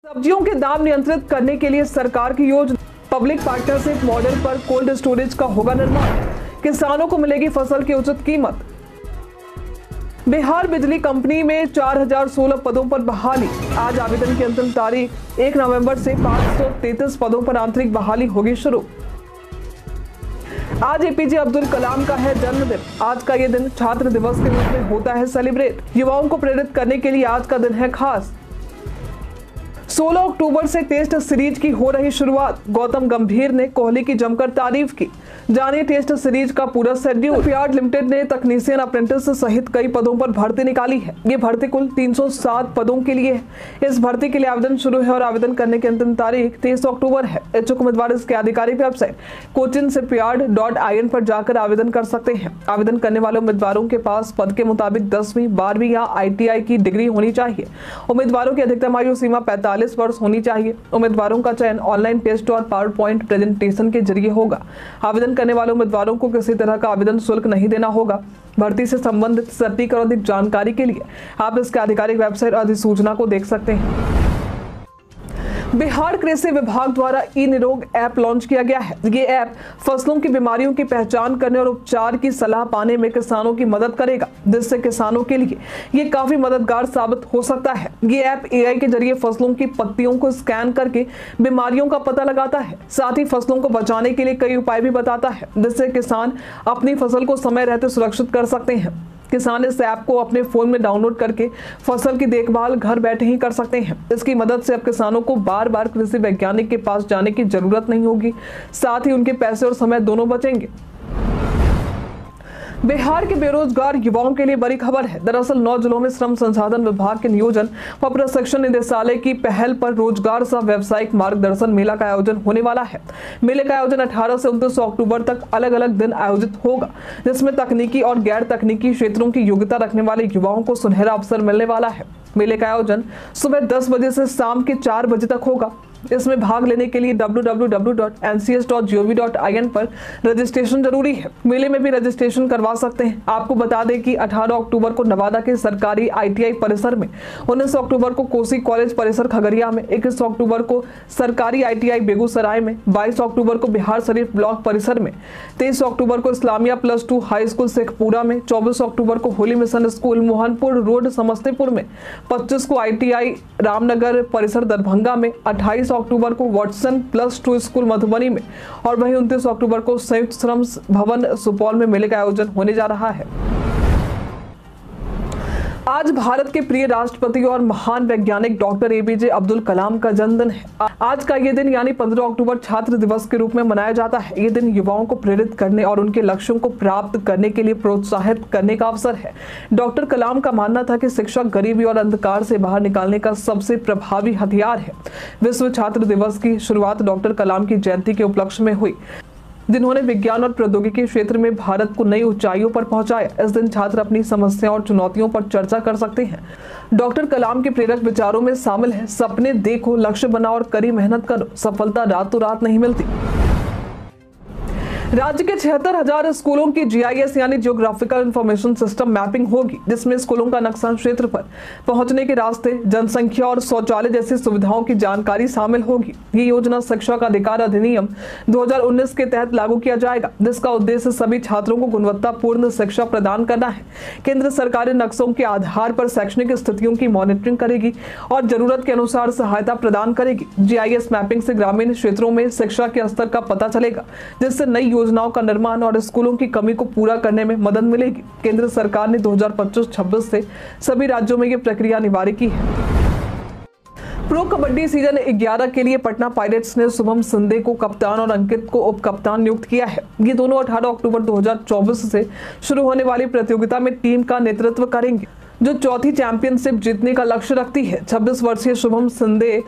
सब्जियों के दाम नियंत्रित करने के लिए सरकार की योजना। पब्लिक पार्टनरशिप मॉडल पर कोल्ड स्टोरेज का होगा निर्माण। किसानों को मिलेगी फसल की उचित कीमत। बिहार बिजली कंपनी में 4016 पदों पर बहाली। आज आवेदन की अंतिम तारीख। 1 नवंबर से 533 पदों पर आंतरिक बहाली होगी शुरू। आज एपीजे अब्दुल कलाम का है जन्मदिन। आज का ये दिन छात्र दिवस के रूप में होता है सेलिब्रेट। युवाओं को प्रेरित करने के लिए आज का दिन है खास। 16 अक्टूबर से टेस्ट सीरीज की हो रही शुरुआत। गौतम गंभीर ने कोहली की जमकर तारीफ की। जानिए टेस्ट सीरीज का पूरा शेड्यूल। पियार्ड लिमिटेड ने तकनीशियन अप्रेंटिस सहित कई पदों पर भर्ती निकाली है। ये भर्ती कुल 307 पदों के लिए है। इस भर्ती के लिए आवेदन शुरू है और आवेदन करने की अंतिम तारीख 23 अक्टूबर है। इच्छुक उम्मीदवार इसके आधिकारिक वेबसाइट cochinsipyard.in पर जाकर आवेदन कर सकते हैं। आवेदन करने वाले उम्मीदवारों के पास पद के मुताबिक 10वीं 12वीं या ITI की डिग्री होनी चाहिए। उम्मीदवारों की अधिकतम आयु सीमा 45 वर्ष होनी चाहिए। उम्मीदवारों का चयन ऑनलाइन टेस्ट और पावर पॉइंट प्रेजेंटेशन के जरिए होगा। आवेदन करने वाले उम्मीदवारों को किसी तरह का आवेदन शुल्क नहीं देना होगा। भर्ती से संबंधित सटीक और अधिक जानकारी के लिए आप इसके आधिकारिक वेबसाइट अधिसूचना को देख सकते हैं। बिहार कृषि विभाग द्वारा ई निरोग ऐप लॉन्च किया गया है। ये ऐप फसलों की बीमारियों की पहचान करने और उपचार की सलाह पाने में किसानों की मदद करेगा, जिससे किसानों के लिए ये काफी मददगार साबित हो सकता है। ये ऐप AI के जरिए फसलों की पत्तियों को स्कैन करके बीमारियों का पता लगाता है। साथ ही फसलों को बचाने के लिए कई उपाय भी बताता है, जिससे किसान अपनी फसल को समय रहते सुरक्षित कर सकते हैं। किसान इस ऐप को अपने फोन में डाउनलोड करके फसल की देखभाल घर बैठे ही कर सकते हैं। इसकी मदद से अब किसानों को बार बार कृषि वैज्ञानिक के पास जाने की जरूरत नहीं होगी। साथ ही उनके पैसे और समय दोनों बचेंगे। बिहार के बेरोजगार युवाओं के लिए बड़ी खबर है। दरअसल 9 जिलों में श्रम संसाधन विभाग के नियोजन व प्रशिक्षण निदेशालय की पहल पर रोजगार सह व्यावसायिक मार्गदर्शन मेला का आयोजन होने वाला है। मेले का आयोजन 18 से 29 अक्टूबर तक अलग अलग दिन आयोजित होगा, जिसमें तकनीकी और गैर तकनीकी क्षेत्रों की योग्यता रखने वाले युवाओं को सुनहरा अवसर मिलने वाला है। मेले का आयोजन सुबह 10 बजे से शाम के 4 बजे तक होगा। इसमें भाग लेने के लिए www.ncs.gov.in पर रजिस्ट्रेशन जरूरी है। मेले में भी रजिस्ट्रेशन करवा सकते हैं। आपको बता दें कि 18 अक्टूबर को नवादा के सरकारी ITI परिसर में, 19 अक्टूबर को कोसी कॉलेज परिसर खगड़िया में, 21 अक्टूबर को सरकारी ITI बेगूसराय में, 22 अक्टूबर को बिहार शरीफ ब्लॉक परिसर में, 23 अक्टूबर को इस्लामिया +2 हाई स्कूल शेखपुरा में, 24 अक्टूबर को Holi mission school Mohanpur road Samastipur में, 25 को ITI रामनगर परिसर दरभंगा में, 28 अक्टूबर को वाटसन +2 स्कूल मधुबनी में और वहीं 29 अक्टूबर को संयुक्त श्रम भवन सुपौल में मेले का आयोजन होने जा रहा है। आज भारत के प्रिय राष्ट्रपति और महान वैज्ञानिक डॉक्टर APJ अब्दुल कलाम का जन्मदिन है। आज का ये दिन यानी 15 अक्टूबर छात्र दिवस के रूप में मनाया जाता है। ये दिन युवाओं को प्रेरित करने और उनके लक्ष्यों को प्राप्त करने के लिए प्रोत्साहित करने का अवसर है। डॉक्टर कलाम का मानना था कि शिक्षा गरीबी और अंधकार से बाहर निकालने का सबसे प्रभावी हथियार है। विश्व छात्र दिवस की शुरुआत डॉक्टर कलाम की जयंती के उपलक्ष्य में हुई, जिन्होंने विज्ञान और प्रौद्योगिकी क्षेत्र में भारत को नई ऊंचाइयों पर पहुंचाया। इस दिन छात्र अपनी समस्याओं और चुनौतियों पर चर्चा कर सकते हैं। डॉक्टर कलाम के प्रेरक विचारों में शामिल है, सपने देखो, लक्ष्य बनाओ और कड़ी मेहनत करो, सफलता रातों रात नहीं मिलती। राज्य के 76,000 स्कूलों की GIS यानी जियोग्राफिकल इंफॉर्मेशन सिस्टम मैपिंग होगी, जिसमें स्कूलों का नक्शा, क्षेत्र पर पहुंचने के रास्ते, जनसंख्या और शौचालय जैसी सुविधाओं की जानकारी शामिल होगी। ये योजना शिक्षा का अधिकार अधिनियम 2019 के तहत लागू किया जाएगा, जिसका उद्देश्य सभी छात्रों को गुणवत्तापूर्ण शिक्षा प्रदान करना है। केंद्र सरकार नक्शों के आधार पर शैक्षणिक स्थितियों की मॉनिटरिंग करेगी और जरूरत के अनुसार सहायता प्रदान करेगी। GIS मैपिंग से ग्रामीण क्षेत्रों में शिक्षा के स्तर का पता चलेगा, जिससे नई योजनाओं का निर्माण और स्कूलों की कमी को पूरा करने में मदद मिलेगी। केंद्र सरकार ने 2025-26 से सभी राज्यों में ये प्रक्रिया अनिवार्य की है। प्रो कबड्डी सीजन 11 के लिए पटना पायरेट्स ने शुभम सिंधे को कप्तान और अंकित को उप कप्तान नियुक्त किया है। ये दोनों 18 अक्टूबर 2024 से शुरू होने वाली प्रतियोगिता में टीम का नेतृत्व करेंगे, जो चौथी चैंपियनशिप जीतने का लक्ष्य रखती है। 26 वर्षीय शुभम सिंधे,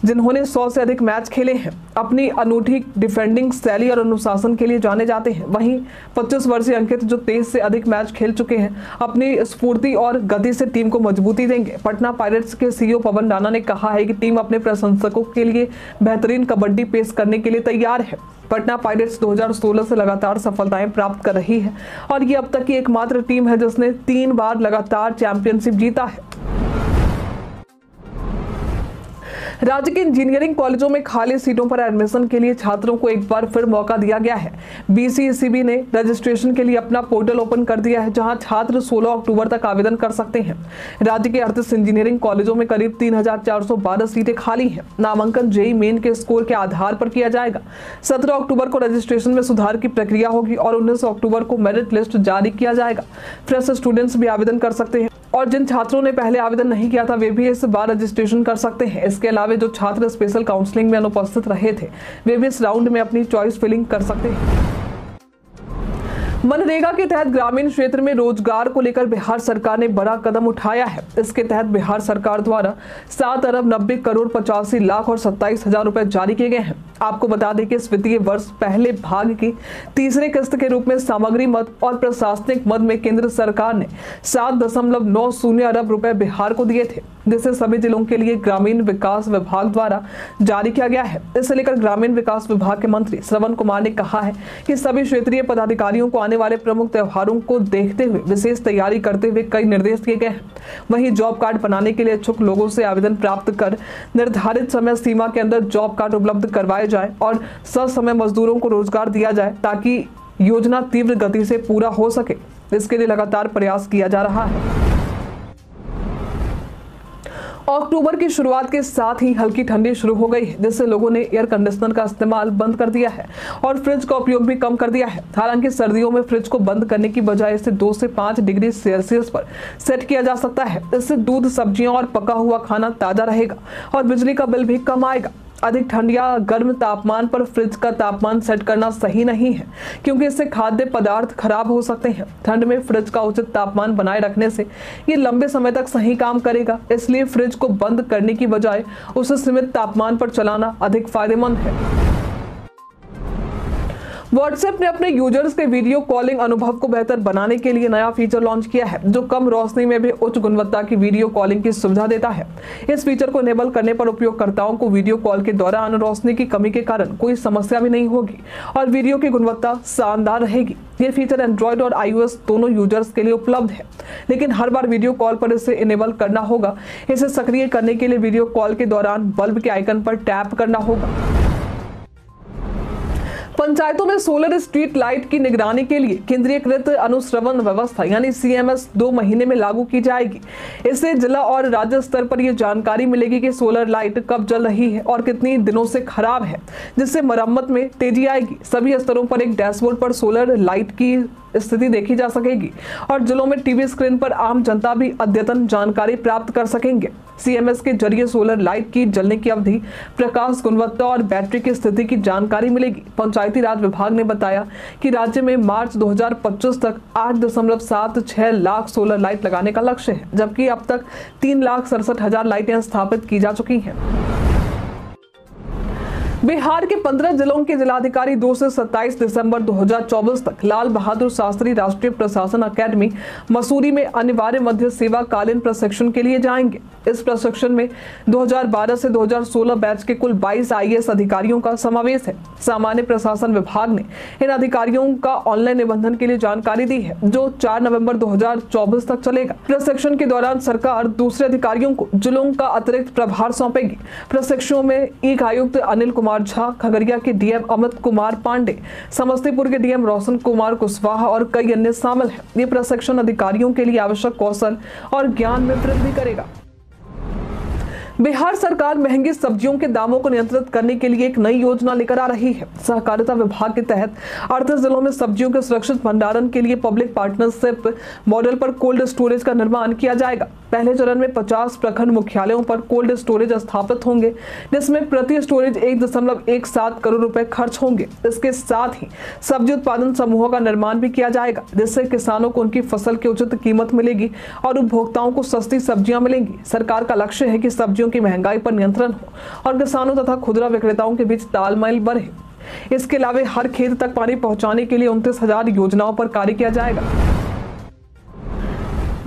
जिन्होंने 100 से अधिक मैच खेले हैं, अपनी अनूठी डिफेंडिंग शैली और अनुशासन के लिए जाने जाते हैं। वहीं 25 वर्षीय अंकित, जो 23 से अधिक मैच खेल चुके हैं, अपनी स्फूर्ति और गति से टीम को मजबूती देंगे। पटना पायरेट्स के CEO पवन राणा ने कहा है कि टीम अपने प्रशंसकों के लिए बेहतरीन कबड्डी पेश करने के लिए तैयार है। पटना पायरेट्स 2016 से लगातार सफलताएं प्राप्त कर रही है और ये अब तक की एकमात्र टीम है जिसने 3 बार लगातार चैंपियनशिप जीता है। राज्य के इंजीनियरिंग कॉलेजों में खाली सीटों पर एडमिशन के लिए छात्रों को एक बार फिर मौका दिया गया है। बीसीईसीबी ने रजिस्ट्रेशन के लिए अपना पोर्टल ओपन कर दिया है, जहां छात्र 16 अक्टूबर तक आवेदन कर सकते हैं। राज्य के 38 इंजीनियरिंग कॉलेजों में करीब 3412 सीटें खाली हैं। नामांकन जेईई मेन के स्कोर के आधार पर किया जाएगा। 17 अक्टूबर को रजिस्ट्रेशन में सुधार की प्रक्रिया होगी और 19 अक्टूबर को मेरिट लिस्ट जारी किया जाएगा। फ्रेश स्टूडेंट्स भी आवेदन कर सकते हैं और जिन छात्रों ने पहले आवेदन नहीं किया था वे भी इस बार रजिस्ट्रेशन कर सकते हैं। इसके अलावा जो छात्र स्पेशल काउंसलिंग में अनुपस्थित रहे थे वे भी इस राउंड में अपनी चॉइस फिलिंग कर सकते हैं। मनरेगा के तहत ग्रामीण क्षेत्र में रोजगार को लेकर बिहार सरकार ने बड़ा कदम उठाया है। इसके तहत बिहार सरकार द्वारा 7 अरब 90 करोड़ 85 लाख और 27,000 रुपए जारी किए गए हैं। आपको बता दें कि इस वित्तीय वर्ष पहले भाग की तीसरे किस्त के रूप में सामग्री मद और प्रशासनिक मद में केंद्र सरकार ने 7.90 अरब रुपए बिहार को दिए थे, जिसे सभी जिलों के लिए ग्रामीण विकास विभाग द्वारा जारी किया गया है। इसे लेकर ग्रामीण विकास विभाग के मंत्री श्रवण कुमार ने कहा है कि सभी क्षेत्रीय पदाधिकारियों को आने वाले प्रमुख त्योहारों को देखते हुए विशेष तैयारी करते हुए कई निर्देश दिए गए हैं। वहीं जॉब कार्ड बनाने के लिए इच्छुक लोगों से आवेदन प्राप्त कर निर्धारित समय सीमा के अंदर जॉब कार्ड उपलब्ध करवाए जाए और ससमय मजदूरों को रोजगार दिया जाए ताकि योजना तीव्र गति से पूरा हो सके। इसके लिए लगातार प्रयास किया जा रहा है। अक्टूबर की शुरुआत के साथ ही हल्की ठंडी शुरू हो गई है, जिससे लोगों ने एयर कंडीशनर का इस्तेमाल बंद कर दिया है और फ्रिज का उपयोग भी कम कर दिया है। हालांकि सर्दियों में फ्रिज को बंद करने की बजाय इसे 2 से 5 डिग्री सेल्सियस पर सेट किया जा सकता है। इससे दूध, सब्जियां और पका हुआ खाना ताजा रहेगा और बिजली का बिल भी कम आएगा। अधिक ठंड या गर्म तापमान पर फ्रिज का तापमान सेट करना सही नहीं है, क्योंकि इससे खाद्य पदार्थ खराब हो सकते हैं। ठंड में फ्रिज का उचित तापमान बनाए रखने से ये लंबे समय तक सही काम करेगा। इसलिए फ्रिज को बंद करने की बजाय उसे सीमित तापमान पर चलाना अधिक फायदेमंद है। व्हाट्सएप ने अपने यूजर्स के वीडियो कॉलिंग अनुभव को बेहतर बनाने के लिए नया फीचर लॉन्च किया है, जो कम रोशनी में भी उच्च गुणवत्ता की वीडियो कॉलिंग की सुविधा देता है। इस फीचर को इनेबल करने पर उपयोगकर्ताओं को वीडियो कॉल के दौरान रोशनी की कमी के कारण कोई समस्या भी नहीं होगी और वीडियो की गुणवत्ता शानदार रहेगी। ये फीचर एंड्रॉइड और iOS दोनों यूजर्स के लिए उपलब्ध है, लेकिन हर बार वीडियो कॉल पर इसे इनेबल करना होगा। इसे सक्रिय करने के लिए वीडियो कॉल के दौरान बल्ब के आइकन पर टैप करना होगा। पंचायतों में सोलर स्ट्रीट लाइट की निगरानी के लिए केंद्रीयकृत अनुश्रवण व्यवस्था यानी CMS 2 महीने में लागू की जाएगी। इससे जिला और राज्य स्तर पर यह जानकारी मिलेगी कि सोलर लाइट कब जल रही है और कितनी दिनों से खराब है, जिससे मरम्मत में तेजी आएगी। सभी स्तरों पर एक डैशबोर्ड पर सोलर लाइट की स्थिति देखी जा सकेगी और जिलों में टीवी स्क्रीन पर आम जनता भी अद्यतन जानकारी प्राप्त कर सकेंगे। CMS के जरिए सोलर लाइट की जलने की अवधि, प्रकाश गुणवत्ता और बैटरी की स्थिति की जानकारी मिलेगी। पंचायती राज विभाग ने बताया कि राज्य में मार्च 2025 तक 8.76 लाख सोलर लाइट लगाने का लक्ष्य है, जबकि अब तक 3,67,000 लाइटें स्थापित की जा चुकी हैं। बिहार के 15 जिलों के जिलाधिकारी 2 से 27 दिसंबर 2024 तक लाल बहादुर शास्त्री राष्ट्रीय प्रशासन अकेडमी मसूरी में अनिवार्य मध्य सेवा कालीन प्रशिक्षण के लिए जाएंगे। इस प्रशिक्षण में 2012 से 2016 बैच के कुल 22 IAS अधिकारियों का समावेश है। सामान्य प्रशासन विभाग ने इन अधिकारियों का ऑनलाइन निबंधन के लिए जानकारी दी है, जो 4 नवंबर 2024 तक चलेगा। प्रशिक्षण के दौरान सरकार दूसरे अधिकारियों को जिलों का अतिरिक्त प्रभार सौंपेगी। प्रशिक्षणों में ईक आयुक्त अनिल कुमार झा, खगड़िया के DM अमित कुमार पांडे, समस्तीपुर के DM रोशन कुमार कुशवाहा और कई अन्य शामिल हैं। ये प्रशिक्षण अधिकारियों के लिए आवश्यक कौशल और ज्ञान में वृद्धि करेगा। बिहार सरकार महंगी सब्जियों के दामों को नियंत्रित करने के लिए एक नई योजना लेकर आ रही है। सहकारिता विभाग के तहत 38 जिलों में सब्जियों के सुरक्षित भंडारण के लिए पब्लिक पार्टनरशिप मॉडल पर कोल्ड स्टोरेज का निर्माण किया जाएगा। पहले चरण में 50 प्रखंड मुख्यालयों पर कोल्ड स्टोरेज स्थापित होंगे, जिसमें प्रति स्टोरेज 1.17 करोड़ रुपए खर्च होंगे। इसके साथ ही सब्जी उत्पादन समूहों का निर्माण भी किया जाएगा, जिससे किसानों को उनकी फसल की उचित कीमत मिलेगी और उपभोक्ताओं को सस्ती सब्जियां मिलेंगी। सरकार का लक्ष्य है कि सब्जियों की महंगाई पर नियंत्रण हो और किसानों तथा खुदरा विक्रेताओं के बीच तालमेल बढ़े। इसके अलावा हर खेत तक पानी पहुंचाने के लिए 29,000 योजनाओं पर कार्य किया जाएगा।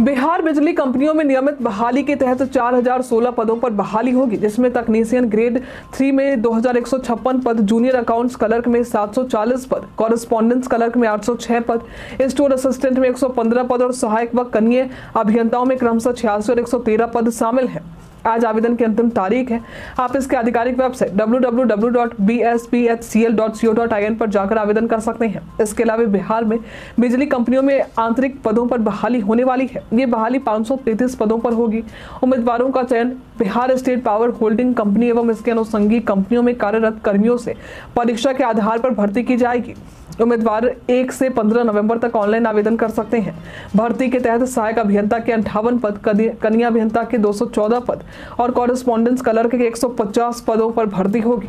बिहार बिजली कंपनियों में नियमित बहाली के तहत 4016 पदों पर बहाली होगी, जिसमें तकनीशियन ग्रेड 3 में 2156 पद, जूनियर अकाउंट्स क्लर्क में 740 पद, कॉरेस्पॉन्डेंस क्लर्क में 806 पद, स्टोर असिस्टेंट में 115 पद और सहायक व कनीय अभियंताओं में क्रमशः 86 और 113 पद शामिल हैं। आज आवेदन की अंतिम तारीख है। आप इसके आधिकारिक वेबसाइट www.bspHCL.co.in पर जाकर आवेदन कर सकते हैं। इसके अलावा बिहार में बिजली कंपनियों में आंतरिक पदों पर बहाली होने वाली है। ये बहाली 533 पदों पर होगी। उम्मीदवारों का चयन Bihar state power holding company एवं इसके अनुषंगी कंपनियों में कार्यरत कर्मियों से परीक्षा के आधार पर भर्ती की जाएगी। उम्मीदवार 1 से 15 नवंबर तक ऑनलाइन आवेदन कर सकते हैं। भर्ती के तहत सहायक अभियंता के 58 पद, कनीय अभियंता के 214 पद और कॉरेस्पॉन्डेंस क्लर्क के 150 पदों पर भर्ती होगी।